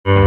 Kamusta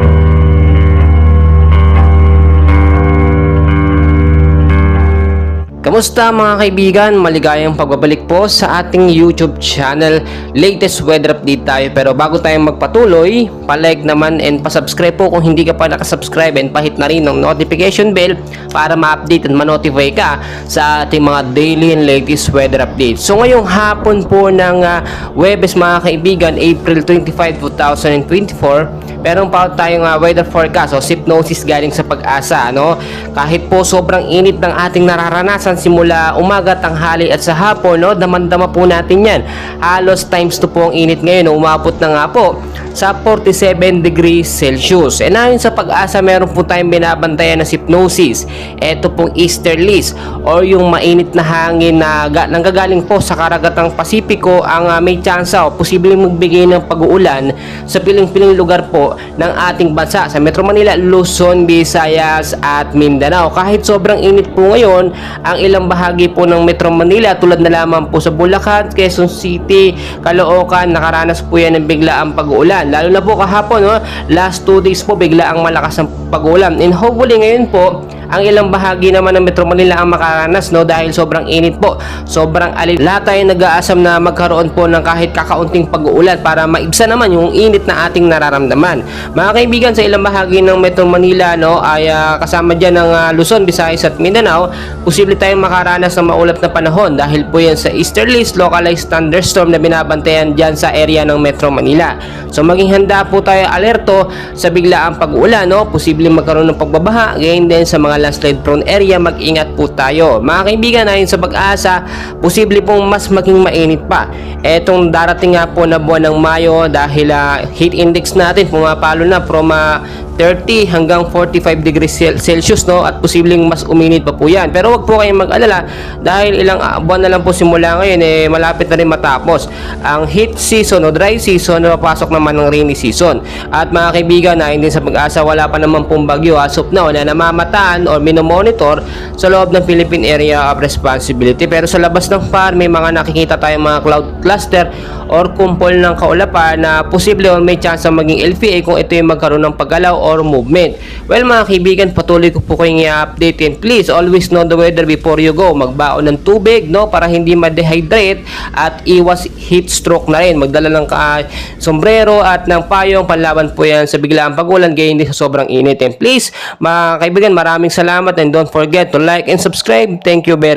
mga kaibigan? Maligayang pagbabalik po sa ating YouTube channel. Latest weather update tayo, pero bago tayo magpatuloy, palike naman and pasubscribe po kung hindi ka pa nakasubscribe, and pahit na rin ng notification bell para ma-update at ma-notify ka sa ating mga daily and latest weather updates. So ngayong hapon po ng Huwebes mga kaibigan, April 25, 2024, meron pa tayong weather forecast o SIPnosis galing sa Pag-asa, no? Kahit po sobrang init ng ating nararanasan simula umaga, tanghali at sa hapon, no, damang-dama po natin yan. Halos times 2 po ang init ngayon, no? Umabot na nga po sa 47 degrees Celsius. And ayon sa Pag-asa, meron po tayong binabantayan na SIPnosis. Ito pong easterlies or yung mainit na hangin na nanggagaling po sa karagatang Pasipiko ang may tsansa o posibleng magbigay ng pag-uulan sa piling-piling lugar po ng ating bansa sa Metro Manila, Luzon, Visayas at Mindanao. Kahit sobrang init po ngayon, ang ilang bahagi po ng Metro Manila tulad na lamang po sa Bulacan, Quezon City, Caloocan, nakaranas po yan ng biglaang pag-uulan. Lalo na po kahapon, no? Last 2 days po biglaang malakas ang pag-uulan. And hopefully ngayon po, ang ilang bahagi naman ng Metro Manila ang makaranas, no, dahil sobrang init po, sobrang alin. Lahat tayo nag-aasam na magkaroon po ng kahit kakaunting pag-uulan para maibsa naman yung init na ating nararamdaman. Mga kaibigan, sa ilang bahagi ng Metro Manila, no, ay kasama dyan ng Luzon, Visayas at Mindanao, posible tayong makaranas ng maulap na panahon dahil po yan sa easterlies, localized thunderstorm na binabantayan dyan sa area ng Metro Manila. So maging handa po tayo, alerto sa biglaang pag-uulan, no, posibleng magkaroon ng pagbabaha, gayon din sa mga landslide prone area, mag-ingat po tayo. Mga kaibigan, ayon sa Pag-asa, posible pong mas maging mainit pa etong darating nga po na buwan ng Mayo dahil heat index natin pumapalo na from 30 hanggang 45 degrees Celsius, no, at posibleng mas uminit pa po yan. Pero wag po kayong mag-alala dahil ilang buwan na lang po simula ngayon, malapit na rin matapos ang heat season o dry season, na papasok naman ng rainy season. At mga kaibigan, ayon din sa Pag-asa, wala pa naman pong bagyo as of now na namamataan o minomonitor sa loob ng Philippine Area of Responsibility. Pero sa labas ng PAR, may mga nakikita tayong mga cloud cluster or kumpol ng kaulapan na posible o may chance maging LPA kung ito yung magkaroon ng paggalaw or movement. Well mga kaibigan, patuloy ko po kayong i-update, and please always know the weather before you go. Magbaon ng tubig, no, para hindi ma-dehydrate at iwas heat stroke na rin. Magdala ng sombrero at ng payong, panlaban po yan sa biglaang pag-ulan, gayon din sa sobrang init. And please mga kaibigan, maraming salamat, and don't forget to like and subscribe. Thank you very much.